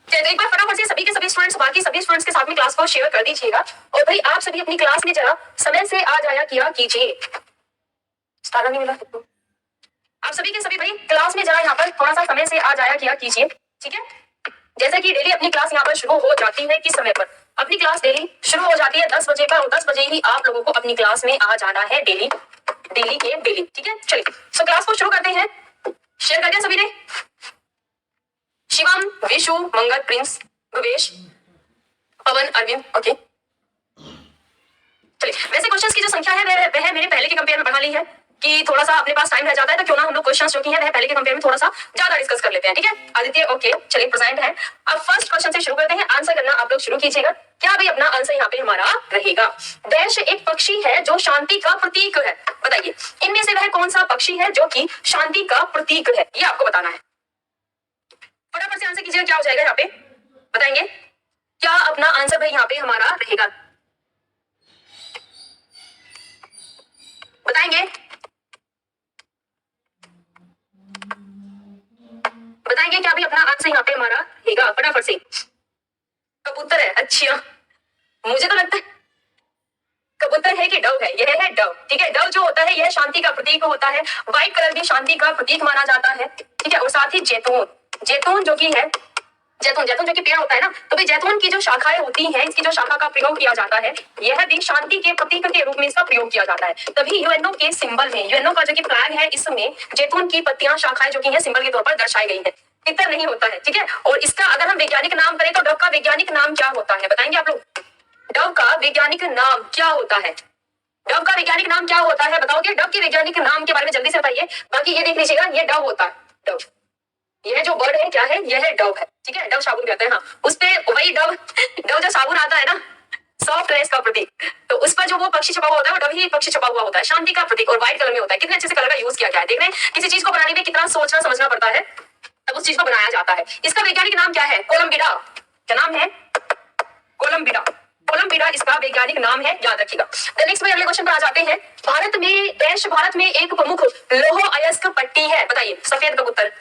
तो एक बार फटाफट से सभी के सभी स्टूडेंट्स बाकी सभी स्टूडेंट्स के साथ में क्लास को शेयर कर दीजिएगा और भाई आप सभी अपनी क्लास में जरा समय से आ जाया किया कीजिए। ताला नहीं मिला तो आप सभी के सभी भाई क्लास में जरा यहाँ पर थोड़ा सा समय से आ जाया किया कीजिए, ठीक है। जैसे कि डेली अपनी क्लास यहाँ पर शुरू हो जाती है किस समय पर? अपनी क्लास डेली शुरू हो जाती है 10 बजे पर और 10 बजे ही आप लोगों को अपनी क्लास में आ जाना है डेली डेली के डेली, ठीक है। चलिए सो क्लास को शुरू करते हैं। शेयर कर दिया सभी ने? शिवम, विशु, मंगल, प्रिंस, भवेश, पवन, अरविंद, ओके। चलिए वैसे क्वेश्चंस की जो संख्या है वह मैंने पहले के कंपेयर में बढ़ा ली है कि थोड़ा सा अपने पास टाइम रह जाता है तो क्यों ना हम लोग क्वेश्चंस जो की है वह पहले के कंपेयर में थोड़ा सा ज्यादा डिस्कस कर लेते हैं, ठीक है। आदित्य ओके, चलिए प्रेजेंट है। अब फर्स्ट क्वेश्चन से शुरू करते हैं, आंसर करना आप लोग शुरू कीजिएगा। क्या भाई अपना आंसर यहाँ पे हमारा रहेगा? डैश एक पक्षी है जो शांति का प्रतीक है, बताइए इनमें से वह कौन सा पक्षी है जो कि शांति का प्रतीक है, ये आपको बताना है। फटाफट से आंसर कीजिएगा, क्या हो जाएगा यहाँ पे बताएंगे? क्या अपना आंसर भाई यहाँ पे हमारा रहेगा? बताएंगे बताएंगे क्या भी अपना आंसर यहाँ पे हमारा रहेगा? फटाफट से। कबूतर है, अच्छा मुझे तो लगता है कबूतर है कि डव है? यह है डव, ठीक है। डव जो होता है यह शांति का प्रतीक होता है, व्हाइट कलर भी शांति का प्रतीक माना जाता है, ठीक है। और साथ ही जैतून, जैतून जो कि है जैतून जैतून जो कि पेड़ होता है ना, तो भाई जैतून की जो शाखाएं होती हैं इसकी जो शाखा का प्रयोग किया जाता है यह भी शांति के प्रतीक के रूप में इसका प्रयोग किया जाता है। तभी यूएनओ के सिंबल में, यूएनओ का जो कि फ्लैग है इसमें जैतून की पत्तियां शाखाएं जो कि है सिंबल के तौर पर दर्शाई गई है, तितर नहीं होता है, ठीक है। और इसका अगर हम वैज्ञानिक नाम करें तो डव का वैज्ञानिक नाम क्या होता है बताएंगे आप लोग? डव का वैज्ञानिक नाम क्या होता है? डव का वैज्ञानिक नाम क्या होता है बताओगे? डव के वैज्ञानिक नाम के बारे में जल्दी से बताइए। बाकी ये देख लीजिएगा, ये डव होता है, डव। यह जो वर्ड है क्या है? यह है डव है, ठीक है। डव साबुन कहते हैं, हाँ उस पे वही डव डव जो साबुन आता है ना सॉफ्टनेस का प्रतीक, तो उस पर जो वो पक्षी छपा हुआ होता है वो डव ही पक्षी छपा हुआ होता है, शांति का प्रतीक और व्हाइट कलर में होता है। कितने अच्छे से कलर का यूज किया गया है, देख रहे हैं किसी चीज को बनाने में कितना सोचना समझना पड़ता है तब उस चीज को बनाया जाता है। इसका वैज्ञानिक नाम क्या है? कोलंबिडा। क्या नाम है? कोलंबिडा। कोलंबिडा इसका वैज्ञानिक नाम है, याद रखिएगा। नेक्स्ट में अगले क्वेश्चन पर आ जाते हैं। भारत में देश भारत में एक प्रमुख लौह अयस्क पट्टी है, बताइए। सफेद कबूतर।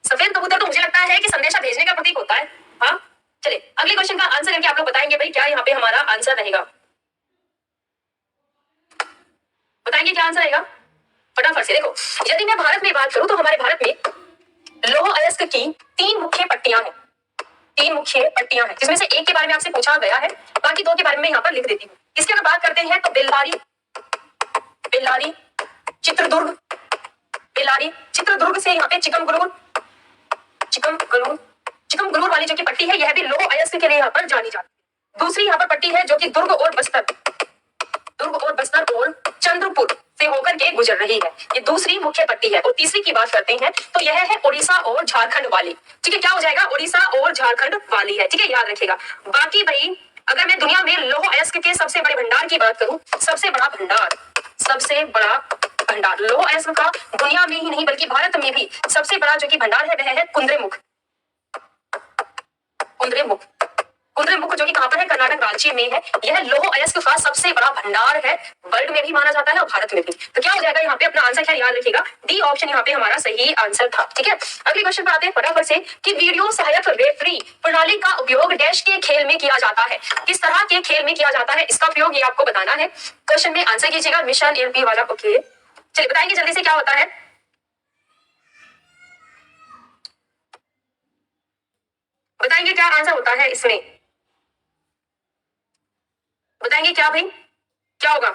सफेद कबूतर तो मुझे लगता है कि संदेशा भेजने का प्रतीक होता है, हाँ। चलिए अगले क्वेश्चन का आंसर करके आप लोग बताएंगे भाई क्या यहाँ पे हमारा आंसर रहेगा? बताएंगे क्या आंसर रहेगा फटाफट से। देखो यदि मैं भारत में बात करूं तो हमारे भारत में लौह अयस्क की 3 मुख्य पट्टियां हैं, 3 मुख्य पट्टियां हैं जिसमें से एक के बारे में आपसे पूछा गया है, बाकी 2 के बारे में यहाँ पर लिख देती हूँ। इसकी अगर बात करते हैं तो बेल्लारी, बेल्लारी चित्रदुर्ग, बेल्लारी चित्रदुर्ग से यहाँ पे चिकमगलूर, चिकमगलूर चिकमगलूर वाली जो की पट्टी है यह भी लौह अयस्क के लिए यहाँ पर जानी जाती है। दूसरी यहाँ पर पट्टी है जो कि दुर्ग और बस्तर, दुर्ग और बस्तर और चंद्रपुर से होकर के गुजर रही है, ये दूसरी मुख्य पट्टी है। और तीसरी की बात करते हैं तो यह है उड़ीसा और झारखंड वाली, ठीक है। क्या हो जाएगा? उड़ीसा और झारखंड वाली है, ठीक है, याद रखिएगा। बाकी भाई अगर मैं दुनिया में लौह अयस्क के सबसे बड़े भंडार की बात करूं, सबसे बड़ा भंडार, सबसे बड़ा भंडार लौह अयस्क का दुनिया में ही नहीं बल्कि भारत में भी सबसे बड़ा जो कि भंडार है वह है कुंद्रेमुख, कुंद्रेमुख, कुंद्रेमुख जो कि कहां पर है? कर्नाटक राज्य में है। यह लौह अयस्क का सबसे बड़ा भंडार है, वर्ल्ड में भी माना जाता है और भारत में भी। तो क्या हो जाएगा यहाँ पे? अपना आंसर क्या याद रखिएगा, डी ऑप्शन यहाँ पे हमारा सही आंसर था, ठीक है। अगले क्वेश्चन पर आते हैं फटाफट से कि वीडियो सहायक रेफरी प्रणाली का उपयोग डैश के खेल में किया जाता है, किस तरह के खेल में किया जाता है इसका उपयोग ये आपको बताना है। क्वेश्चन में आंसर कीजिएगा, मिशन एलपी वाला, ओके। चलिए बताएंगे जल्दी से क्या होता है? बताएंगे क्या आंसर होता है इसमें? बताएंगे क्या भाई, क्या होगा?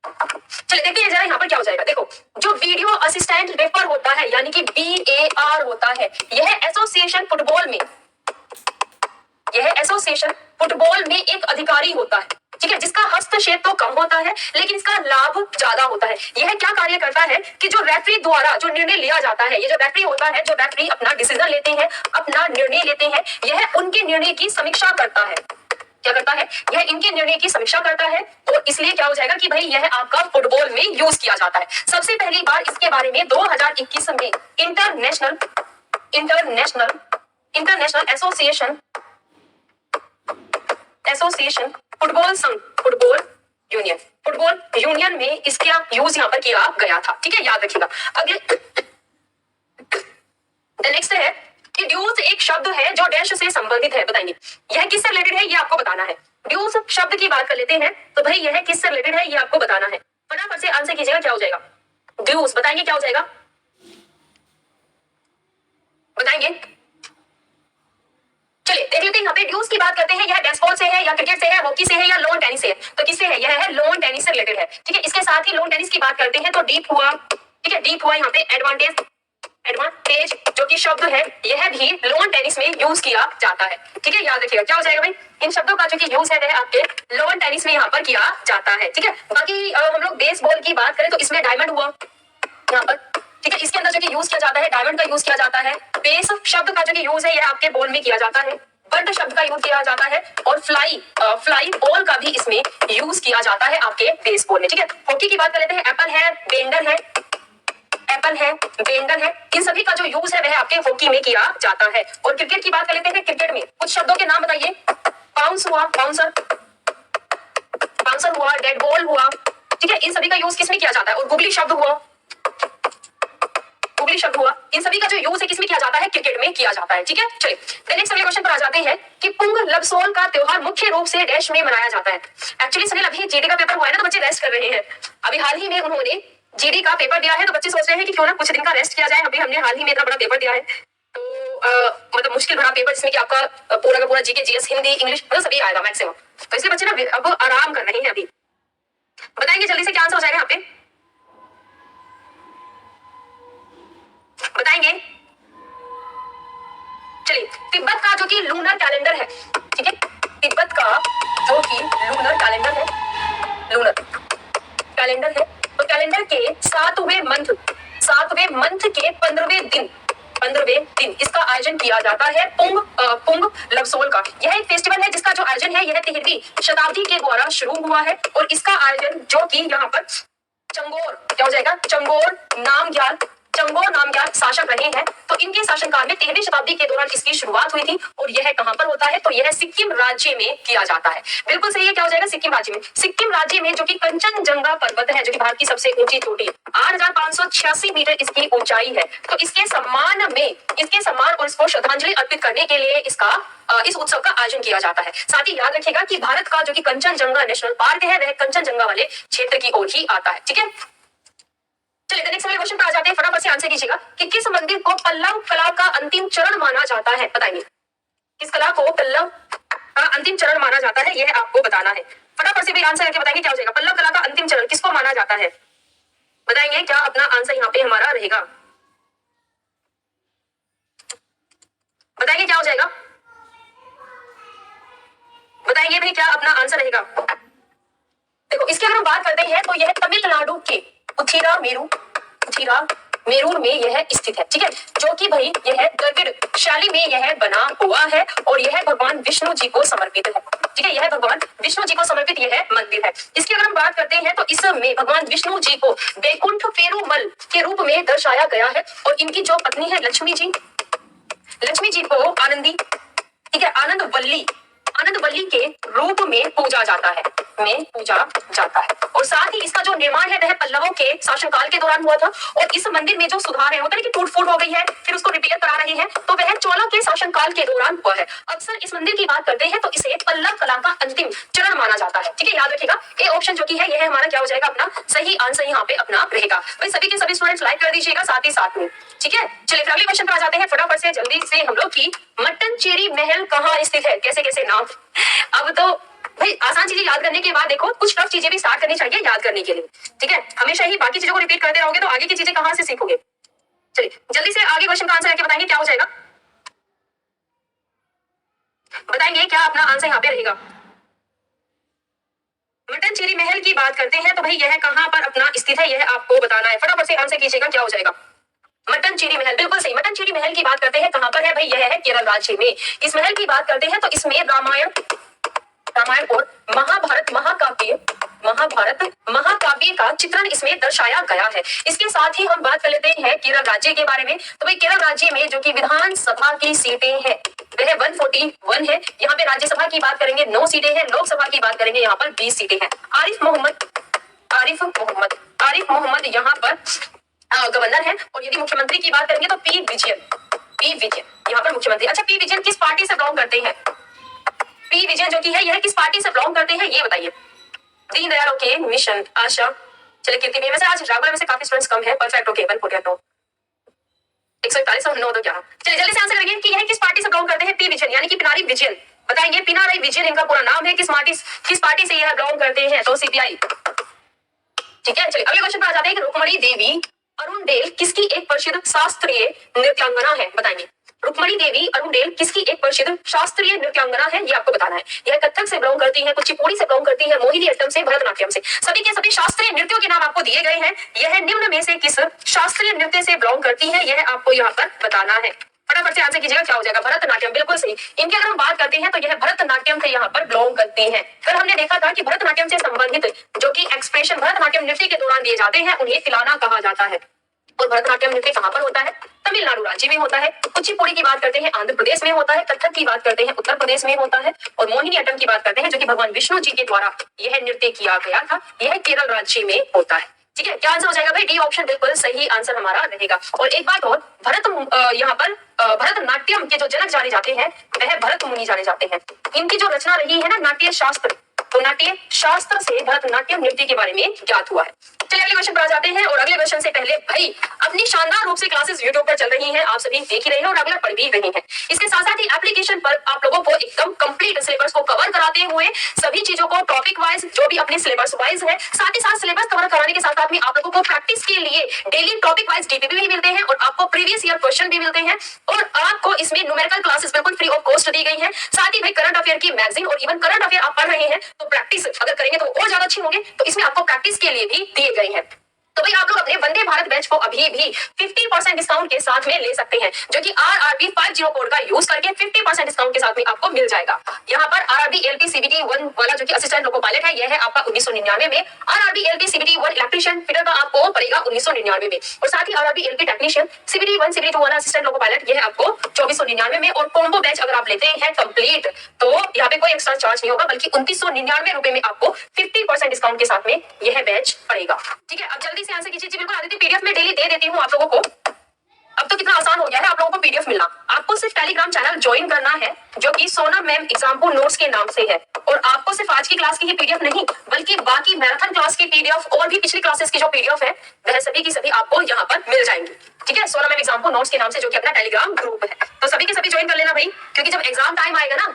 चलिए देखते हैं जरा यहाँ पर क्या हो जाएगा। देखो जो वीडियो असिस्टेंट रेफर होता है यानी कि VAR होता है, यह एसोसिएशन फुटबॉल में, यह एसोसिएशन फुटबॉल में एक अधिकारी होता है, ठीक है, जिसका हस्तक्षेप तो कम होता है लेकिन इसका लाभ ज्यादा होता है। यह क्या कार्य करता है कि जो रेफरी द्वारा जो निर्णय लिया जाता है, ये जो रेफरी होता है, जो रेफरी अपना डिसीजन लेते हैं, अपना निर्णय लेते हैं, यह उनके निर्णय की समीक्षा करता है। क्या करता है? यह इनके निर्णय की समीक्षा करता है और इसलिए क्या हो जाएगा कि भाई यह आपका फुटबॉल में यूज किया जाता है। सबसे पहली बार इसके बारे में 2021 में international international international association association football संघ, फुटबॉल यूनियन में इसका यूज यहाँ पर किया गया था, ठीक है, याद रखिएगा। अगले नेक्स्ट है कि ड्यूस एक शब्द है जो डैश से संबंधित है, बताएंगे यह किससे रिलेटेड है, ये आपको बताना है। ड्यूस शब्द की बात कर लेते हैं तो भाई यह किससे रिलेटेड है, ये आपको बताना है। फटाफट से आंसर कीजिएगा, क्या हो जाएगा? ड्यूस बताएंगे क्या हो जाएगा, बताएंगे। चलिए देख लेते हैं यहाँ पे ड्यूस की बात करते हैं, यह बेसबॉल से है या क्रिकेट से है, हॉकी से है या लॉन टेनिस से है, तो किससे है? यह है लॉन टेनिस से रिलेटेड है, ठीक है। इसके साथ ही लॉन टेनिस की बात करते हैं तो डीप हुआ, ठीक है, डीप हुआ यहाँ पे एडवांटेज, एडवांटेज जो कि शब्द है यह भी लॉन टेनिस में यूज किया जाता है, ठीक है। याद रखिएगा क्या हो जाएगा भाई, इन शब्दों का जो कि यूज है वह आपके लॉन टेनिस में यहाँ पर किया जाता है, ठीक है। बाकी हम लोग बेसबॉल की बात करें तो इसमें डायमंड हुआ यहाँ पर, ठीक है। इसके अंदर जो कि यूज किया जाता है डायमंड का यूज किया जाता है। बेस शब्द का जो कि यूज है यह आपके बॉल में किया जाता है। बर्ड शब्द का यूज किया जाता है और फ्लाई बॉल का भी इसमें यूज किया जाता है आपके बेसबॉल में, ठीक है। हॉकी की बात कर लेते हैं, एप्पल है, बेंडर है, एप्पल है, बेंडर है, इन सभी का जो यूज है वह आपके हॉकी में किया जाता है। और क्रिकेट की बात कर लेते हैं, क्रिकेट में कुछ शब्दों के नाम बताइए। बाउंस हुआ, बाउंसर, बाउंसर हुआ, डेड बॉल हुआ, ठीक है। इन सभी का यूज किसमें किया जाता है? और गुगली शब्द हुआ, गुगली शब्द हुआ, इन सभी का जो यूज है किसमें किया जाता है? क्रिकेट में किया जाता है, ठीक है। चलिए नेक्स्ट अगले क्वेश्चन पर आ जाते हैं कि पुंग लबसोल का त्योहार मुख्य रूप से डैश में मनाया जाता है। एक्चुअली सनी अभी जीडी का पेपर हुआ है ना, तो बच्चे रेस्ट कर रहे हैं। अभी हाल ही में उन्होंने जीडी का पेपर दिया है, तो बच्चे सोच रहे हैं कि क्यों ना कुछ दिन का रेस्ट किया जाए। अभी हमने हाल ही में इतना बड़ा पेपर दिया है, तो मतलब मुश्किल भरा पेपर जिसमें कि आपका पूरा का पूरा जीके, जीएस, हिंदी, इंग्लिश मतलब सभी आएगा मैक्सिमम, तो इसलिए बच्चे ना अब आराम कर रहे हैं। अभी बताएंगे जल्दी से क्या आंसर हो जाएगा यहाँ पे, बताएंगे। चलिए तिब्बत का जो कि लूनर कैलेंडर है, ठीक है, तिब्बत का जो कि लूनर कैलेंडर है, लूनर कैलेंडर है, तो कैलेंडर के सातवें मंथ के 15वें दिन इसका आयोजन किया जाता है पुंग लबसोल का। यह एक फेस्टिवल है जिसका जो आयोजन है यह 13वीं शताब्दी के द्वारा शुरू हुआ है और इसका आयोजन जो कि यहाँ पर चंगोर, क्या हो जाएगा? चंगोर नामग्याल शासक रहे हैं, तो इनके शासनकाल में 13वीं शताब्दी के दौरान इसकी शुरुआत हुई थी। और यह कहां पर होता है? तो यह सिक्किम राज्य में किया जाता है। बिल्कुल सही है, क्या हो जाएगा? सिक्किम राज्य में। सिक्किम राज्य में जो कि कंचनजंगा पर्वत है, जो कि भारत की सबसे ऊंची चोटी, 8,586 मीटर इसकी ऊंचाई है, तो इसके सम्मान और इसको श्रद्धांजलि अर्पित करने के लिए इस उत्सव का आयोजन किया जाता है। साथ ही याद रखिएगा कि भारत का जो कि कंचनजंगा नेशनल पार्क है वह कंचनजंगा वाले क्षेत्र की ओर ही आता है, ठीक है। चलिए नेक्स्ट वाले क्वेश्चन पर आ जाते हैं, फटाफट से आंसर कीजिएगा कि किस मंदिर को पल्लव कला का अंतिम चरण माना जाता है, बताइए। किस कला को पल्लव का अंतिम चरण माना जाता है, यह आपको बताना है। फटाफट से भी आंसर करके बताएंगे क्या हो जाएगा। पल्लव कला का अंतिम चरण किसको माना जाता है, बताएंगे। क्या अपना आंसर यहाँ पे हमारा रहेगा, बताएंगे क्या हो जाएगा, बताएंगे भाई क्या अपना आंसर रहेगा। देखो इसकी अगर हम बात करते हैं तो यह तमिलनाडु के उथिरामेरूर में यह स्थित है, ठीक है, जो कि भाई यह द्रविड़ शैली में यह बना हुआ है और यह भगवान विष्णु जी को समर्पित है, ठीक है। यह भगवान विष्णु जी को समर्पित यह मंदिर है। इसकी अगर हम बात करते हैं तो इसमें भगवान विष्णु जी को वैकुंठ पेरुमल के रूप में दर्शाया गया है और इनकी जो पत्नी है लक्ष्मी जी को आनंदी, ठीक है, आनंद वल्ली के रूप में पूजा जाता है, और साथ ही इसका जो निर्माण है वह पल्लवों के शासनकाल के दौरान हुआ था। और इस मंदिर में जो सुधार है, होता है कि टूट फूट हो गई है फिर उसको रिपेयर करा रहे हैं, तो वह चोला के शासनकाल के दौरान हुआ है। अक्सर इस मंदिर की बात करते हैं तो इसे पल्लव कला का अंतिम चरण माना जाता है, ठीक है। याद रखिएगा ए ऑप्शन जो की है यह हमारा क्या हो जाएगा, अपना सही आंसर यहाँ पे अपना रहेगा। भाई सभी के सभी स्टूडेंट्स लाइक कर दीजिएगा साथ ही साथ में, ठीक है। चलिए अगले क्वेश्चन पर आ जाते हैं फटाफट से जल्दी से हम लोग की मट्टनचेरी महल कहाँ स्थित है, कैसे कैसे नाम। अब तो भाई आसान चीजें याद करने के बाद देखो कुछ टफ चीजें भी स्टार्ट करनी चाहिए याद करने के लिए, ठीक है। हमेशा ही बाकी चीजों को रिपीट करते रहोगे तो आगे की चीजें कहां से सीखोगे। चलिए जल्दी से आगे क्वेश्चन का आंसर करके बताएंगे क्या हो जाएगा, बताएंगे क्या अपना आंसर यहाँ पे रहेगा। मट्टनचेरी महल की बात करते हैं तो भाई यह कहां पर अपना स्थित है यह आपको बताना है। फटाफट से आंसर कीजिएगा क्या हो जाएगा। मट्टनचेरी महल बिल्कुल सही। मट्टनचेरी महल की बात करते हैं कहां पर है भाई, यह है केरल राज्य में। इस महल की बात करते हैं तो इसमें रामायण और महाकाव्य का चित्रण इसमें दर्शाया गया है। इसके साथ ही हम बात कर लेते हैं केरल राज्य के बारे में, तो भाई केरल राज्य में जो कि विधानसभा की सीटें हैं वह 141 है। यहाँ पे राज्यसभा की बात करेंगे 9 सीटें हैं, लोकसभा की बात करेंगे यहाँ पर 20 सीटें हैं। आरिफ मोहम्मद यहाँ पर गवर्नर है और यदि मुख्यमंत्री की बात करेंगे तो पी पी विजयन, यहाँ पर मुख्यमंत्री। अच्छा, पी विजयन किस पार्टी से बिलोंग करते हैं? पी विजयन जो की है यह किस पार्टी से बिलोंग करते हैं ये बताइए। दीनदयाल, ओके, मिशन, आशा, चलिए कीर्ति में वैसे आज रेगुलर में से काफी स्टूडेंट्स कम है, परफेक्ट, ओके, 148, 141 और 9 तो 11। चलिए जल्दी से आंसर करिए कि यह किस पार्टी से बिलोंग करते हैं? पी विजयन यानी कि पिनारी विजयन, बताएंगे। पिनाराई विजयन इनका पूरा नाम है, किस पार्टी से यह बिलोंग करते हैं? तो सीपीआई। ठीक है, चलिए अगले क्वेश्चन पर आ जाते हैं कि रुक्मणी देवी अरुणडेल किसकी एक प्रसिद्ध शास्त्रीय नृत्यांगना है? बताएंगे। रुक्मणी देवी अरुणडेल किसकी एक प्रसिद्ध शास्त्रीय नृत्यांगना है? ये आपको बताना है। यह कथक से बिलोंग करती है, कुचिपुड़ी से बिलोंग करती है, मोहिनी अट्टम से, भरतनाट्यम से। सभी के सभी शास्त्रीय नृत्यों के नाम आपको दिए गए हैं। यह निम्न में से किस शास्त्रीय नृत्य से बिलोंग करती है? यह आपको यहाँ पर बताना है। फटाफट से आंसर कीजिएगा, क्या हो जाएगा? भरतनाट्यम, बिल्कुल सही। इनकी अगर हम बात करते हैं तो यह भरतनाट्यम से यहाँ पर बिलोंग करती है। कल हमने देखा था कि भरतनाट्यम से संबंधित जो कि एक्सप्रेशन भरतनाट्यम नृत्य के दौरान दिए जाते हैं उन्हें तिलाना कहा जाता है। और भरतनाट्यम नृत्य कहाँ पर होता है? तमिलनाडु राज्य में होता है। कुचिपुड़ी की बात करते हैं आंध्र प्रदेश में होता है। कथक की बात करते हैं उत्तर प्रदेश में होता है। और मोहिनी अट्टम की बात करते हैं जो कि भगवान विष्णु जी के द्वारा यह नृत्य किया गया था, यह केरल राज्य में होता है। ठीक है, क्या आंसर हो जाएगा भाई? डी ऑप्शन बिल्कुल सही आंसर हमारा रहेगा। और एक बात और, यहाँ पर भरतनाट्यम के जो जनक जाने जाते हैं वह भरत मुनि जाने जाते हैं। इनकी जो रचना रही है ना नाट्य शास्त्र, तो नाट्य शास्त्र से भरतनाट्यम नृत्य के बारे में ज्ञात हुआ है। चलिए अगले क्वेश्चन पर आ जाते हैं। और अगले क्वेश्चन से पहले भाई अपनी शानदार रूप से क्लासेस यूट्यूब पर चल रही हैं, आप सभी देख ही रहे हैं और अगला पढ़ भी रहे हैं। इसके साथ साथ ही एप्लीकेशन पर आप लोगों को एकदम कंप्लीट सिलेबस को कवर कराते हुए सभी चीजों को टॉपिक वाइज जो भी अपने सिलेबस वाइज है, साथ ही साथ सिलेबस कवर कराने के साथ साथ में आप लोगों को प्रैक्टिस के लिए डेली टॉपिक वाइज डीपीपी भी मिलते हैं और आपको प्रीवियस ईयर क्वेश्चन भी मिलते हैं। और आपको इसमें न्यूमेरिकल क्लासेस बिल्कुल फ्री ऑफ कॉस्ट दी गई है। साथ ही भाई करंट अफेयर की मैगजीन और इवन करंट अफेयर आप पढ़ रहे हैं तो प्रैक्टिस अगर करेंगे तो और ज्यादा अच्छे होंगे, तो इसमें आपको प्रैक्टिस के लिए भी दिए गए हैं। तो भाई आप लोग अपने वंदे भारत बैच को अभी भी 50% डिस्काउंट के साथ में ले सकते हैं, जो कि RRB 50 कोड का यूज करके 50% डिस्काउंट के साथ में आपको मिल जाएगा। यहाँ पर RRB LP CBT 1 वाला जो कि असिस्टेंट लोको पायलट है, यह है आपका 1999 में। RRB LP CBT 1 electrician fitter का आपको पड़ेगा 1999 में। और साथ ही RRB LP technician CBT 1 CBT 2 वाला असिस्टेंट लोको पायलट यह आपको 2499 में। और कॉम्बो बैच अगर आप लेते हैं कंप्लीट तो यहाँ पे कोई एक्स्ट्रा चार्ज नहीं होगा, बल्कि 2999 रुपए में आपको 50% डिस्काउंट के साथ में यह बैच पड़ेगा। ठीक है, अब जल्दी से आंसर कीजिए। बिल्कुल आदित्य, पीडीएफ में डेली दे देती हूँ आप लोगों को। अब तो कितना आसान हो गया है आप लोगों को पीडीएफ मिलना। आपको सिर्फ टेलीग्राम चैनल ज्वाइन करना है जो कि सोनम मैम एग्जाम्पल नोट्स के नाम से है। और आपको सिर्फ आज की क्लास की ही पीडीएफ नहीं बल्कि बाकी मैराथन क्लास की पीडीएफ और भी पिछली क्लासेस की जो पीडीएफ है वह सभी की सभी आपको यहाँ पर मिल जाएंगी। ठीक है, सोनम मैम एग्जाम्पल नोट्स के नाम से जो कि अपना टेलीग्राम ग्रुप है। तो सभी के सभी ज्वाइन कर लेना भाई, क्योंकि जब एग्जाम टाइम आएगा ना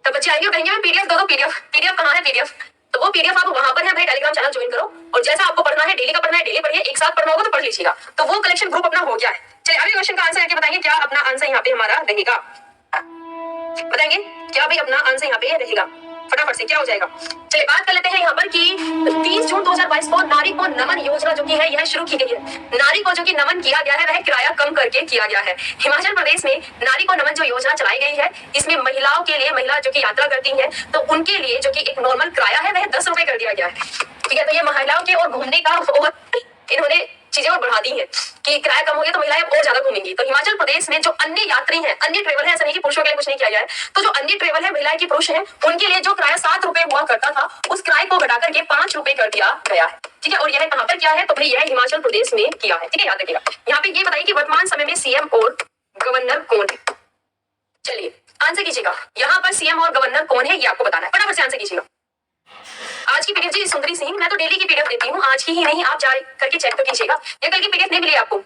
तब बच्चे आएंगे कहेंगे पीडीएफ दो, पीडीएफ कहाँ है पीडीएफ? तो वो पीडीएफ आप वहां पर है भाई, टेलीग्राम चैनल ज्वाइन करो और जैसा आपको पढ़ना है डेली का पढ़ना है डेली पढ़िए, एक साथ पढ़ना होगा तो पढ़ लीजिएगा। तो वो कलेक्शन ग्रुप अपना हो गया है। चलिए अगले क्वेश्चन का आंसर करके बताएंगे क्या अपना आंसर यहाँ पे हमारा रहेगा। बताएंगे क्या भाई अपना आंसर यहाँ पे रहेगा? फटाफट से क्या हो जाएगा? चलिए बात कर लेते हैं यहाँ पर कि 30 जून 2022 को नारी को नमन योजना जो की है यह शुरू की गई है। नारी को जो कि नमन किया गया है वह किराया कम करके किया गया है। हिमाचल प्रदेश में नारी को नमन जो योजना चलाई गई है, इसमें महिलाओं के लिए, महिला जो कि यात्रा करती है तो उनके लिए जो कि एक नॉर्मल किराया है वह 10 रुपए कर दिया गया है। ठीक है, तो ये महिलाओं के और घूमने का और इन्होंने चीजें और बढ़ा दी है कि किराया कम हो गया तो महिलाएं और ज्यादा घूमेंगी। तो हिमाचल प्रदेश में जो अन्य यात्री हैं, अन्य ट्रेवल है, ऐसा नहीं कि पुरुषों के लिए कुछ नहीं किया गया है, तो जो अन्य ट्रेवल है महिलाएं की पुरुष हैं उनके लिए जो किराया 7 रुपए हुआ करता था उस किराए को घटा करके 5 रुपए कर दिया गया है। ठीक है, और यह कहाँ पर किया है? तो भाई यह हिमाचल प्रदेश में किया है। ठीक है, याद रखिएगा। यहाँ पे ये बताइए कि वर्तमान समय में सीएम और गवर्नर कौन है? चलिए आंसर कीजिएगा, यहाँ पर सीएम और गवर्नर कौन है ये आपको बताना है। फटाफट से आंसर कीजिएगा। आज की पीडीएफ जी सुंदरी सिंह, मैं तो डेली की पीडीएफ देती हूँ, आज की ही नहीं, आप जा करके चेक कर कीजिएगा। ये कल की पीडीएफ नहीं मिली आपको?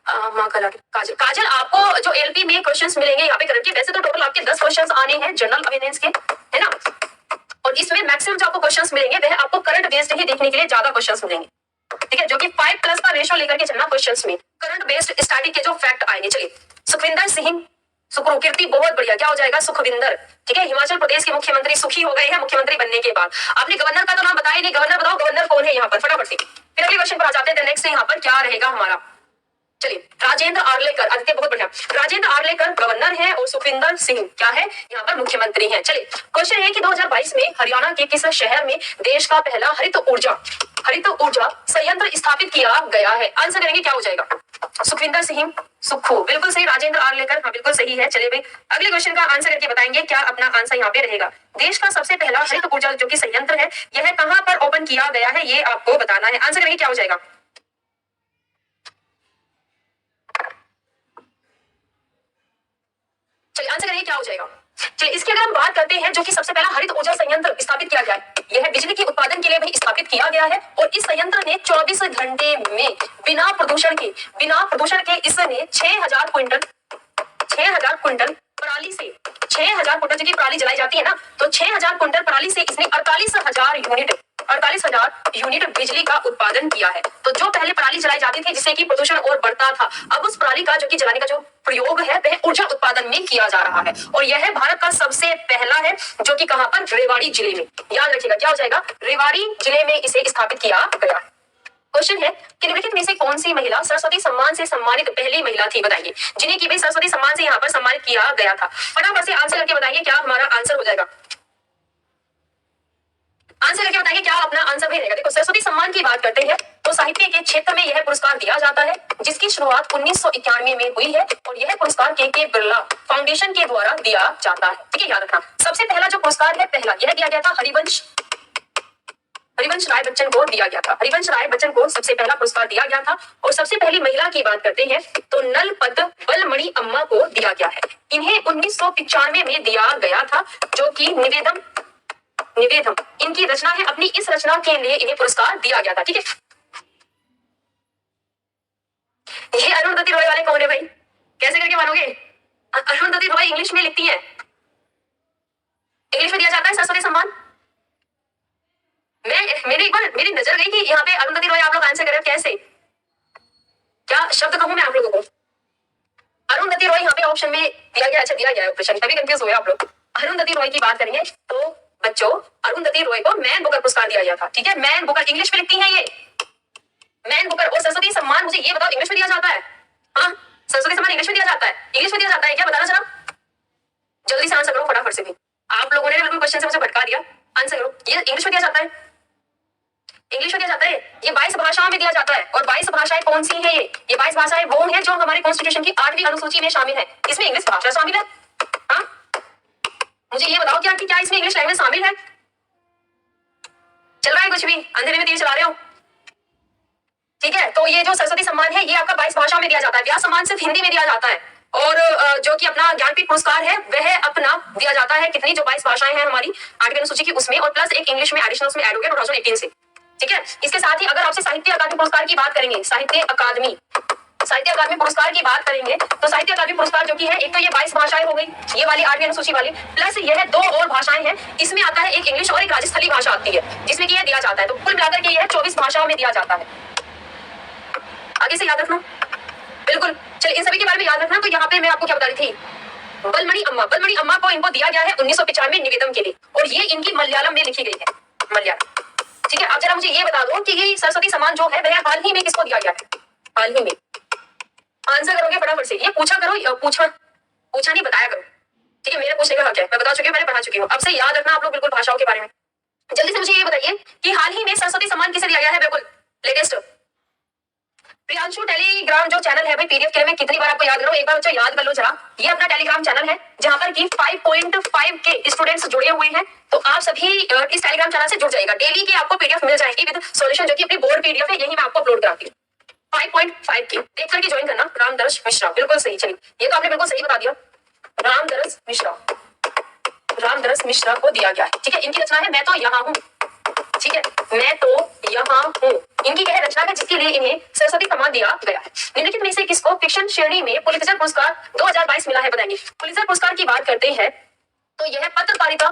काजल, काजल आपको जो एलपी में क्वेश्चंस मिलेंगे यहाँ पे करंट के, वैसे तो टोटल आपके 10 क्वेश्चंस आने हैं जनरल अवेयरनेस के, है ना? और इसमें मैक्सिमम जो आपको क्वेश्चंस मिलेंगे वह आपको करंट बेस्ड ही देखने के लिए ज्यादा क्वेश्चंस मिलेंगे। ठीक है, जो कि 5+ का रेशो लेकर के चलना क्वेश्चंस में, करंट बेस्ड स्टैटिक के जो फैक्ट आएंगे। चलिए सुखविंदर सिंह, सुकृति, बहुत बढ़िया, क्या हो जाएगा? सुखविंदर। ठीक है, हिमाचल प्रदेश के मुख्यमंत्री सुखी हो गए हैं मुख्यमंत्री बनने के बाद। आपने गवर्नर का तो नाम बताया नहीं, गवर्नर बताओ, गवर्नर कौन है यहाँ पर? फटाफट से फिर अगले क्वेश्चन पर आ जाते हैं। नेक्स्ट यहाँ पर क्या रहेगा हमारा? चलिए राजेंद्र आर्लेकर, आदित्य बहुत बढ़िया, राजेंद्र आर्लेकर गवर्नर है और सुखविंदर सिंह क्या है? यहाँ पर मुख्यमंत्री हैं। चलिए क्वेश्चन है कि 2022 में हरियाणा के किस शहर में देश का पहला हरित ऊर्जा संयंत्र स्थापित किया गया है? आंसर करेंगे क्या हो जाएगा? सुखविंदर सिंह, सुखू, बिल्कुल सही। राजेंद्र आर्लेकर, हाँ बिल्कुल सही है। चलिए भाई अगले क्वेश्चन का आंसर करके बताएंगे क्या अपना आंसर यहाँ पे रहेगा। देश का सबसे पहला हरित ऊर्जा जो कि संयंत्र है यह कहाँ पर ओपन किया गया है ये आपको बताना है। आंसर करेंगे क्या हो जाएगा? चलिए आंसर करिए क्या हो जाएगा। चलिए इसकी अगर हम बात करते हैं, जो कि सबसे पहला हरित ऊर्जा संयंत्र स्थापित किया गया है, यह बिजली के उत्पादन के लिए भी स्थापित किया गया है और इस संयंत्र ने 24 घंटे में बिना प्रदूषण के इसने 6,000 क्विंटल पराली से 6,000 क्विंटल, जो कि पराली जलाई जाती है ना, तो 6,000 क्विंटल पराली से इसने 48,000 यूनिट बिजली का उत्पादन किया है। तो जो पहले पराली जलाई जाती थी जिससे कि प्रदूषण और बढ़ता था, अब उस पराली का जो कि जलाने का जो प्रयोग है वह ऊर्जा उत्पादन में किया जा रहा है और यह भारत का सबसे पहला है, जो कि कहां पर, रेवाड़ी जिले में। याद रखिएगा क्या हो जाएगा, रेवाड़ी जिले में इसे स्थापित किया गया है। क्वेश्चन है कि निम्नलिखित में से कौन सी महिला सरस्वती सम्मान से सम्मानित पहली महिला थी, बताइए, जिन्हें की भाई सरस्वती सम्मान से यहाँ पर सम्मानित किया गया था। फटाफट से आंसर करके बताइए क्या हमारा आंसर हो जाएगा। आंसर करके बताइए क्या अपना आंसर भी रहेगा। देखो सरस्वती सम्मान की बात करते हैं तो साहित्य के क्षेत्र में यह पुरस्कार दिया जाता है, जिसकी शुरुआत 1991 में हुई है और यह पुरस्कार के बिरला फाउंडेशन के द्वारा दिया जाता है। ठीक है, याद रखना। सबसे पहला जो पुरस्कार है, पहला यह दिया गया था हरिवंश राय बच्चन को दिया गया था। हरिवंश राय बच्चन को सबसे पहला पुरस्कार दिया गया था। और सबसे पहली महिला की बात करते हैं तो नलपत बलमणि अम्मा को दिया गया है। इन्हें 1995 में दिया गया था, जो कि निवेदम इनकी रचना है। अपनी इस रचना के लिए इन्हें पुरस्कार दिया गया था। ठीक है, ये अरुणधति रॉय वाले कौन है भाई, कैसे करके मानोगे। अरुणधति रॉय इंग्लिश में लिखती है, इंग्लिश में दिया जाता है सरस्वती सम्मान। मेरी नजर गई कि यहाँ पे अरुणधति रॉय आप लोग आंसर कर रहे हो, कैसे, क्या शब्द कहूं मैं आप लोगों को। अरुणधति रॉय यहाँ पे ऑप्शन में दिया गया, अच्छा दिया गया है ऑप्शन, तभी कंफ्यूज हुए आप लोग। अरुणधति रॉय की बात करेंगे तो बच्चों अरुणधति रॉय को मैन बुकर पुरस्कार दिया गया था। ठीक है, मैन बुकर इंग्लिश में लिखती है ये, मैन बुकर। और सरस्वती सम्मान मुझे ये बताओ इंग्लिश में दिया जाता है। हाँ, सरस्वती सम्मान इंग्लिश में दिया जाता है, इंग्लिश में दिया जाता है क्या, बताना जरा, जल्दी से आंसर करो फटाफट से भी। आप लोगों ने बिल्कुल क्वेश्चन से मुझे भटका दिया, आंसर करो। ये इंग्लिश में दिया जाता है, इंग्लिश में दिया जाता है। ये 22 भाषाओं में दिया जाता है। और 22 भाषाएं कौन सी हैं, ये 22 भाषाएं वो हैं जो हमारे कॉन्स्टिट्यूशन की 8वीं अनुसूची में शामिल है। इसमें इंग्लिश भाषा शामिल है। हाँ, मुझे ये बताओ क्या इसमें इंग्लिश लैंग्वेज शामिल है। चल रहा है कुछ भी, अंधेरे में तीर चला रहे हो। ठीक है, तो ये जो सरस्वती सम्मान है ये आपका 22 भाषाओं में दिया जाता है। व्यास सम्मान सिर्फ हिंदी में दिया जाता है। और जो कि अपना ज्ञानपीठ पुरस्कार है वह अपना दिया जाता है कितनी, जो 22 भाषाएं हैं हमारी 8वीं अनुसूची की उसमें, और प्लस एक इंग्लिश में एडिशनल उसमें ऐड हो गया 2018 से। ठीक है, इसके साथ ही अगर आपसे साहित्य अकादमी पुरस्कार की बात करेंगे, साहित्य अकादमी पुरस्कार की बात करेंगे तो साहित्य अकादमी पुरस्कार जो कि है, एक तो ये 22 भाषाएं हो गई, ये वाली 8वीं अनुसूची वाली, प्लस यह 2 और भाषाएं हैं। इसमें आता है एक इंग्लिश और एक राजस्थली भाषा आती है, जिसमें कि यह दिया जाता है। तो कुल मिलाकर के यह 24 भाषाओं में दिया जाता है। आगे से याद रखना बिल्कुल। चलिए इन सभी के बारे में याद रखना। तो यहाँ पे मैं आपको क्या बता रही थी, बलमणि अम्मा को इनको दिया गया है 1995 निवेदन के लिए, और ये इनकी मलयालम में लिखी गई है, मलयालम। ठीक है, अब जरा मुझे ये बता दो कि ये सरस्वती सम्मान जो है वह हाल ही में किसको दिया गया है, हाल ही में। आंसर करोगे फटाफट से, ये पूछा करो, पूछा नहीं बताया करो। ठीक है, मेरे पूछने का हक है, मैं बता चुकी हूँ, मैंने पढ़ा चुकी हूँ। अब से याद रखना आप लोग बिल्कुल भाषाओं के बारे में। जल्दी से मुझे ये बताइए कि हाल ही में सरस्वती सम्मान किसे दिया गया है, बिल्कुल लेटेस्ट। प्रियांशु टेलीग्राम जो चैनल है भाई, पीडीएफ के में कितनी बार आपको याद करो, एक बार बच्चों याद कर लो जरा। ये अपना टेलीग्राम चैनल है जहां पर कि 5.5 के स्टूडेंट्स जुड़े हुए हैं। तो आप सभी इस टेलीग्राम चैनल से जुड़ जाएगा। डेली की आपको पीडीएफ मिल जाएगी विद सॉल्यूशन, जो कि अपनी बोर्ड पीडीएफ है, यही मैं आपको अपलोड कराती हूँ। 5.5 की देख करके ज्वाइन करना। रामदर्श मिश्रा, बिल्कुल सही। चलिए ये तो आपने बिल्कुल सही बता दिया, रामदर्श मिश्रा को दिया गया है। ठीक है, इनकी रचना है मैं तो यहाँ हूँ। ठीक है, मैं तो यहाँ हूँ, इनकी यह रचना है जिसके लिए इन्हें सरस्वती सम्मान दिया गया है। निम्नलिखित में से किसको फिक्शन श्रेणी में पुलित्जर पुरस्कार 2022 मिला है, बताएंगे। पुलित्जर पुरस्कार की बात करते हैं तो यह पत्रकारिता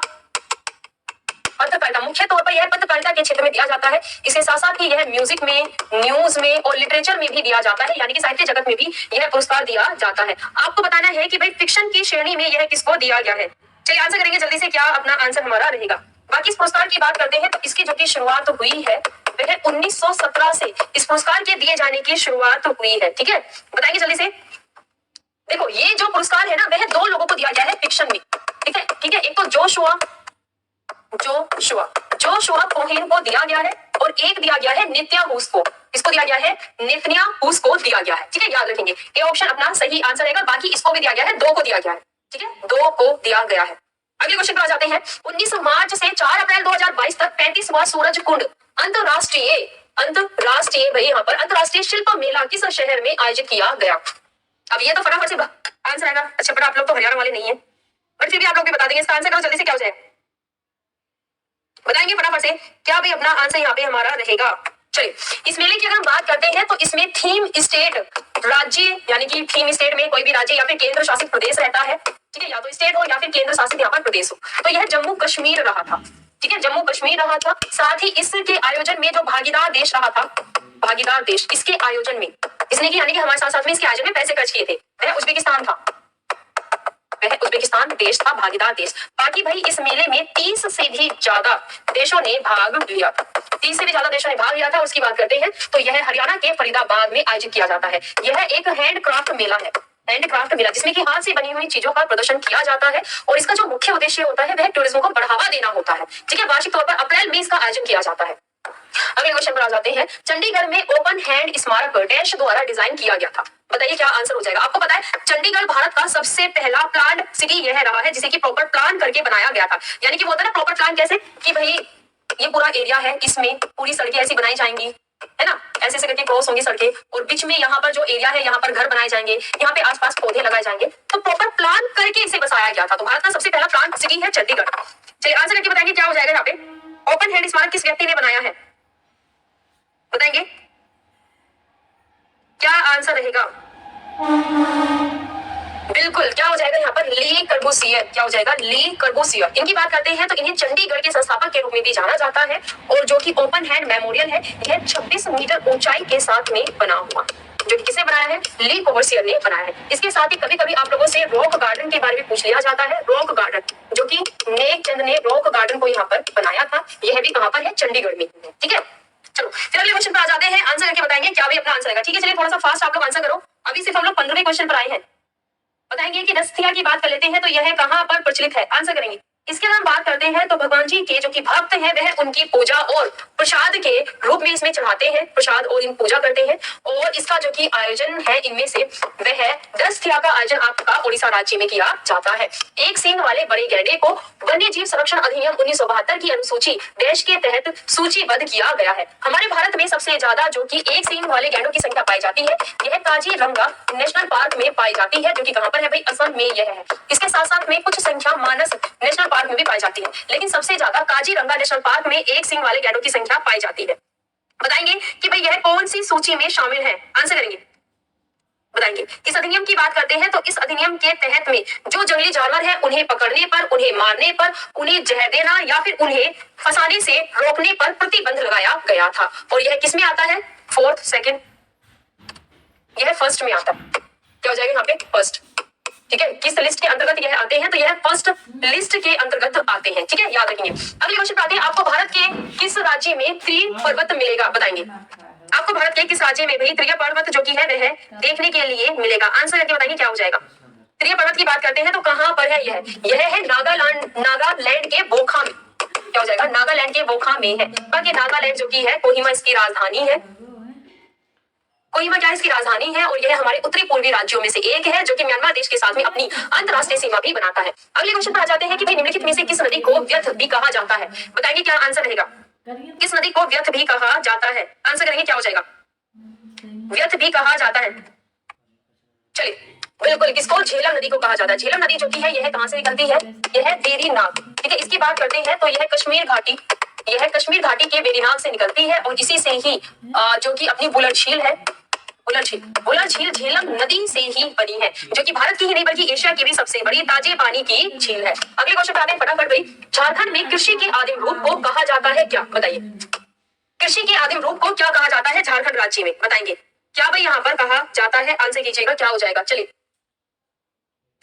मुख्य तौर पर यह पत्रकारिता के क्षेत्र में दिया जाता है। इसके साथ साथ ही यह म्यूजिक में, न्यूज में और लिटरेचर में भी दिया जाता है, यानी कि साहित्य जगत में भी यह पुरस्कार दिया जाता है। आपको बताना है कि भाई फिक्शन की श्रेणी में यह किसको दिया गया है। चलिए आंसर करेंगे जल्दी से, क्या अपना आंसर हमारा रहेगा। बाकी इस पुरस्कार की बात करते हैं तो इसकी जो की शुरुआत हुई है वह 1917 से इस पुरस्कार के दिए जाने की शुरुआत हुई है। ठीक है, बताएंगे जल्दी से। देखो ये जो पुरस्कार है ना वह 2 लोगों को दिया गया है फिक्शन में। ठीक है, एक तो जोशुआ कोहेन को दिया गया है, और एक दिया गया है नित्या हुस को। इसको दिया गया है नेथनिया हुस को दिया गया है। ठीक है, याद रखेंगे, ये ऑप्शन अपना सही आंसर रहेगा। बाकी इसको भी दिया गया है, 2 को दिया गया है। ठीक है, 2 को दिया गया है। अगले क्वेश्चन पर आ जाते हैं। 19 मार्च से 4 अप्रैल 2022 तक 35वां सूरज कुंड अंतरराष्ट्रीय भाई यहाँ पर अंतरराष्ट्रीय शिल्प मेला किस शहर में आयोजित किया गया। अब ये तो फटाफट से आंसर आएगा। अच्छा पर आप लोग तो हरियाणा वाले नहीं है, बट फिर भी आप लोग भी बता देंगे इसका आंसर करो जल्दी से, क्या हो जाएगा बताएंगे फटाफट से। क्या भाई अपना आंसर यहाँ पे हमारा रहेगा। चलिए इस मेले की अगर हम बात करते हैं तो इसमें थीम स्टेट राज्य, यानी कि थीम स्टेट में कोई भी राज्य या फिर केंद्र शासित प्रदेश रहता है, ठीक है, या तो स्टेट हो या फिर केंद्र शासित यहाँ पर प्रदेश हो। तो यह जम्मू कश्मीर रहा था, ठीक है, जम्मू कश्मीर रहा था। साथ ही इसके आयोजन में जो भागीदार देश रहा था, भागीदार देश इसके आयोजन में, इसने की यानी कि हमारे साथ साथ में इसके आयोजन में पैसे खर्च किए थे, वह उज्बेकिस्तान था, वह उज्बेकिस्तान देश था, भागीदार देश। बाकी भाई इस मेले में 30 से भी ज्यादा देशों ने भाग लिया, 30 से भी ज्यादा देशों ने भाग लिया था। उसकी बात करते हैं तो यह हरियाणा के फरीदाबाद में आयोजित किया जाता है। यह एक हैंडक्राफ्ट मेला है, हैंडक्राफ्ट मेला, जिसमें कि हाथ से बनी हुई चीजों का प्रदर्शन किया जाता है और इसका जो मुख्य उद्देश्य होता है वह टूरिज्म को बढ़ावा देना होता है, ठीक है। वार्षिक तौर पर अप्रैल में इसका आयोजन किया जाता है। अगले क्वेश्चन पर आ जाते हैं। चंडीगढ़ में ओपन हैंड स्मारक डैश द्वारा डिजाइन किया गया था, बताइए क्या आंसर हो जाएगा। आपको पता है चंडीगढ़ भारत का सबसे पहला प्लान सिटी यह रहा है जिसे कि प्रॉपर प्लान करके बनाया गया था। यानी कि वो होता है ना प्रॉपर प्लान, कैसे कि भाई ये पूरा एरिया है, इसमें पूरी सड़कें ऐसी बनाई जाएंगी, है ना, ऐसे ऐसे करके क्रॉस होंगी सड़कें, और बीच में यहाँ पर जो एरिया है यहाँ पर घर बनाए जाएंगे, यहाँ पे आसपास पौधे लगाए जाएंगे। तो प्रॉपर प्लान करके इसे बसाया गया था। तो भारत का सबसे पहला प्लान सिटी है चंडीगढ़। चलिए आंसर करके बताएंगे क्या हो जाएगा यहाँ पे। ओपन हैंड स्मारक किस व्यक्ति ने बनाया है, बताएंगे क्या आंसर रहेगा। बिल्कुल क्या हो जाएगा यहाँ पर, ली कर्बूसियर। क्या हो जाएगा, ली कर्बूसियर। इनकी बात करते हैं तो इन्हें चंडीगढ़ के संस्थापक के रूप में भी जाना जाता है, और जो कि ओपन हैंड मेमोरियल है यह 26 मीटर ऊंचाई के साथ में बना हुआ, जो कि किसने बनाया है, ली कर्बूसियर ने बनाया है। इसके साथ ही कभी कभी आप लोगों से रॉक गार्डन के बारे में पूछ लिया जाता है। रॉक गार्डन जो कि नेक चंद ने रॉक गार्डन को यहाँ पर बनाया था, यह भी कहाँ पर है, चंडीगढ़ में, ठीक है। चलो फिर अगले क्वेश्चन पर आ जाते हैं, आंसर करके बताएंगे क्या भी अपना आंसर आएगा, ठीक है। चलिए थोड़ा सा फास्ट आप लोग आंसर करो, अभी सिर्फ हम लोग 15वें क्वेश्चन पर आए हैं। बताएंगे कि दस्तिया की बात कर लेते हैं तो यह कहाँ पर प्रचलित है, आंसर करेंगे। इसके हम बात करते हैं तो भगवान जी के जो कि भक्त हैं वह उनकी पूजा और प्रसाद के रूप में इसमें चढ़ाते हैं, प्रसाद और इन पूजा करते हैं। और इसका जो कि आयोजन है इनमें से वह दस्तिया का आयोजन आपका उड़ीसा राज्य में किया जाता है। एक सींग वाले बड़े गैंडे को वन्य जीव संरक्षण अधिनियम 1972 की अनुसूची देश के तहत सूचीबद्ध किया गया है। हमारे भारत में सबसे ज्यादा जो कि एक सींग वाले गैंडों की संख्या पाई जाती है यह काजीरंगा नेशनल पार्क में पाई जाती है, जो कि कहाँ पर है भाई, असम में यह है। इसके साथ साथ में कुछ संख्या मानस नेशनल पार्क में भी पाई जाती है, लेकिन सबसे ज्यादा काजीरंगा नेशनल पार्क में एक सींग वाले गैंडों की संख्या पाई जाती है। बताएंगे कि भाई यह कौन सी सूची में शामिल है, आंसर करेंगे, बताएंगे। इस अधिनियम की बात करते हैं तो इस अधिनियम के तहत में जो जंगली जानवर है उन्हें पकड़ने पर, उन्हें मारने पर, उन्हें जहर देना या फिर उन्हें फंसाने से रोकने पर प्रतिबंध लगाया गया था। और यह किस में आता है, फोर्थ, सेकंड, यह फर्स्ट में आता है। क्या हो जाएगा यहाँ पे, फर्स्ट, ठीक है। किस लिस्ट के अंतर्गत यह आते हैं तो यह फर्स्ट लिस्ट के अंतर्गत आते हैं, ठीक है, याद रखेंगे। अगले क्वेश्चन पे आते हैं, आपको भारत के किस राज्य में त्रिय पर्वत मिलेगा, बताएंगे। आपको भारत के किस राज्य में भाई त्रिय पर्वत जो कि है वह देखने के लिए मिलेगा, आंसर करके बताएंगे क्या हो जाएगा। त्रिय पर्वत की बात करते हैं तो कहाँ पर है यह है नागालैंड के वोखा में। क्या हो जाएगा, नागालैंड के वोखा में है। बाकी नागालैंड जो की है कोहिमा इसकी राजधानी है, कोहिमा क्या इसकी राजधानी है, और यह हमारे उत्तरी पूर्वी राज्यों में से एक है जो कि म्यांमार देश के साथ में अपनी अंतरराष्ट्रीय सीमा भी बनाता है। अगले क्वेश्चन पर आ जाते हैं कि भाई निम्नलिखित में से किस नदी को व्यर्थ भी कहा जाता है, बताएंगे क्या आंसर रहेगा। किस नदी को व्यर्थ भी कहा जाता है, आंसर करेंगे क्या हो जाएगा, व्यर्थ भी कहा जाता है। चलिए बिल्कुल, किसको, झेलम नदी को कहा जाता है। झेलम नदी जो की है यह कहाँ से निकलती है, यह वेरीनाग, ठीक है। इसकी बात करते हैं तो यह कश्मीर घाटी, यह कश्मीर घाटी के वेरीनाग से निकलती है, और इसी से ही जो कि अपनी बुलर झील है, बुलर झील झेलम नदी से ही बनी है, जो कि भारत की ही नहीं बल्कि एशिया की भी सबसे बड़ी ताजे पानी की झील है। अगले क्वेश्चन पे आते हैं फटाफट भाई। झारखंड में कृषि के आदिम रूप को कहा जाता है क्या, बताइए। कृषि के आदिम रूप को क्या कहा जाता है झारखंड राज्य में, बताएंगे क्या भाई यहाँ पर कहा जाता है, आंसर कीजिएगा क्या हो जाएगा। चलिए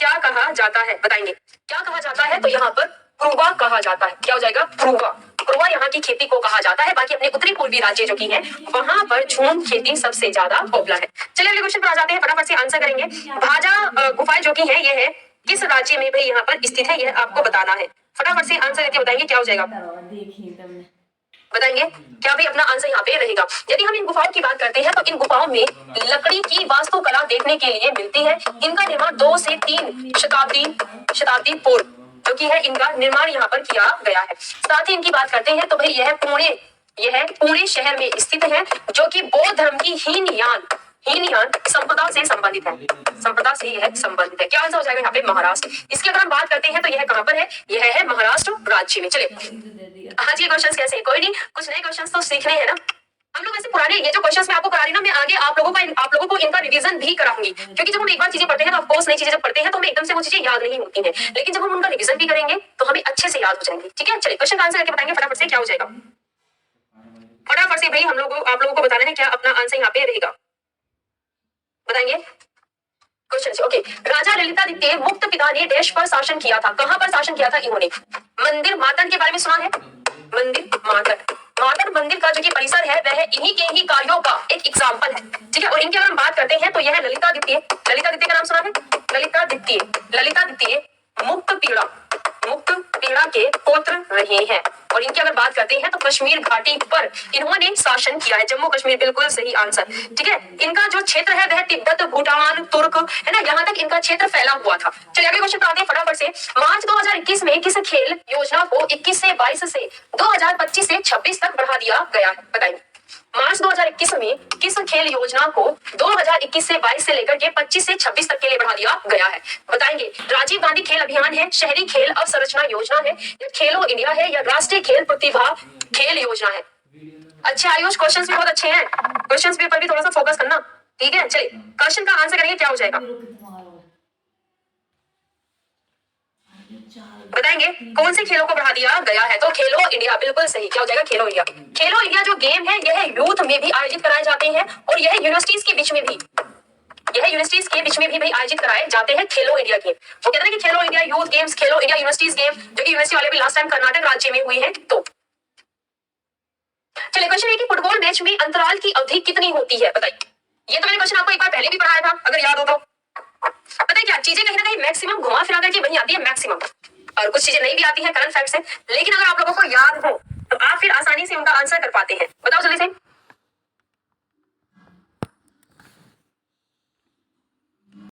क्या कहा जाता है, बताएंगे क्या कहा जाता है तो यहाँ पर प्रुवा कहा जाता है। क्या हो जाएगा, प्रुवा। प्रुवा यहाँ की खेती को कहा जाता है। बाकी अपने उत्तरी पूर्वी राज्य जो की है वहां पर झूम खेती सबसे ज्यादा पॉपुलर है। चलिए अगले क्वेश्चन पर आ जाते हैं, फटाफट से आंसर करेंगे। भाजा गुफाएं जो की है यह है किस राज्य में भाई यहाँ पर स्थित है, यह आपको बताना है। फटाफट से आंसर करके बताएंगे क्या हो जाएगा, बताएंगे क्या भी अपना आंसर यहाँ पे रहेगा। यदि हम इन गुफाओं की बात करते हैं तो इन गुफाओं में लकड़ी की वास्तुकला देखने के लिए मिलती है। इनका निर्माण 2 से 3 शताब्दी पूर्व जो कि है इनका निर्माण यहाँ पर किया गया है। साथ ही इनकी बात करते हैं तो भाई यह पुणे शहर में स्थित है, जो कि बौद्ध धर्म की हीनयान हीनयान संपदा से संबंधित है, संपदा से यह संबंधित है। क्या आंसर हो जाएगा यहाँ पे? महाराष्ट्र। इसकी अगर हम बात करते हैं तो यह कहां पर है? यह है महाराष्ट्र राज्य में। चलिए हाँ जी, क्वेश्चन कैसे है? कोई नहीं, कुछ नए क्वेश्चन तो सीखने हैं ना हम लोग। वैसे पुराने ये जो क्वेश्चंस मैं आपको करा रही ना, मैं आगे आप लोगों को इनका रिवीजन भी कराऊंगी, क्योंकि जब हम एक बार चीजें पढ़ते हैं तो ऑफ कोर्स नई चीजें जब पढ़ते हैं तो हमें एकदम से वो चीजें याद नहीं होती हैं, लेकिन जब हम उनका रिवीजन भी करेंगे तो हमें अच्छे से याद हो जाएंगे। ठीक है, चलिए क्वेश्चन का आंसर करके बताएंगे फटाफट से क्या हो जाएगा। फटाफट से भाई हम लोग आप लोगों को बताना है क्या अपना आंसर यहाँ पे रहेगा, बताएंगे क्वेश्चन से। ओके, राजा ललितादित्य मुक्त पिता ने देश पर शासन किया था। कहां पर शासन किया था इन्होंने? मंदिर मातन के बारे में सुना है? मंदिर मातन, मातन मंदिर का जो कि परिसर है वह इन्हीं के ही कार्यों का एक एग्जाम्पल है। ठीक है, और इनके अगर हम बात करते हैं तो यह ललितादित्य, ललितादित्य का नाम सुना है? ललितादित्य, ललितादित्य मुक्त पीड़ा के पुत्र रहे हैं। और इनकी अगर बात करते हैं तो कश्मीर घाटी पर इन्होंने शासन किया है। जम्मू कश्मीर बिल्कुल सही आंसर। ठीक है, इनका जो क्षेत्र है वह तिब्बत, भूटान, तुर्क है ना, यहाँ तक इनका क्षेत्र फैला हुआ था। चलिए अगले क्वेश्चन पे आते हैं फटाफट से। मार्च 2021 में किस खेल योजना को 21 से 22 से 2025 से 26 तक बढ़ा दिया गया है? बताइए मार्च 2021 में किस खेल योजना को 2021 से 22 से लेकर के 25 से 26 तक के लिए बढ़ा दिया गया है? बताएंगे। राजीव गांधी खेल अभियान है, शहरी खेल अवसंरचना योजना है, या खेलो इंडिया है, या राष्ट्रीय खेल प्रतिभा खेल योजना है? अच्छा आयुष, क्वेश्चंस भी बहुत अच्छे हैं, क्वेश्चंस पेपर भी थोड़ा सा फोकस करना। ठीक है, चलिए क्वेश्चन का आंसर करेंगे क्या हो जाएगा, बताएंगे कौन से खेलों को बढ़ा दिया गया है? तो खेलो इंडिया बिल्कुल सही। क्या हो जाएगा? खेलो इंडिया। खेलो इंडिया जो गेम है यह यूथ में भी आयोजित कराए जाते हैं और यह यूनिवर्सिटीज के बीच में भी, यह यूनिवर्सिटीज के बीच में भी भाई आयोजित कराए जाते हैं खेलो इंडिया गेम। वो कहते हैं कि खेलो इंडिया यूथ गेम्स, खेलो इंडिया यूनिवर्सिटीज गेम, जो कि यूनिवर्सिटी वाले भी लास्ट टाइम कर्नाटक राज्य में हुई है। तो चलिए क्वेश्चन है कि फुटबॉल मैच में अंतराल की अवधि कितनी होती है? बताइए। ये तो मैंने क्वेश्चन आपको एक बार पहले भी पढ़ाया था अगर याद हो तो। पता है क्या चीजें कहीं ना कहीं मैक्सिमम घुमा फिरा करके वही आती है मैक्सिमम, और कुछ चीजें नहीं भी आती है करंट फैक्ट से, लेकिन अगर आप लोगों को याद हो तो आप फिर आसानी से उनका आंसर कर पाते हैं। बताओ जल्दी से।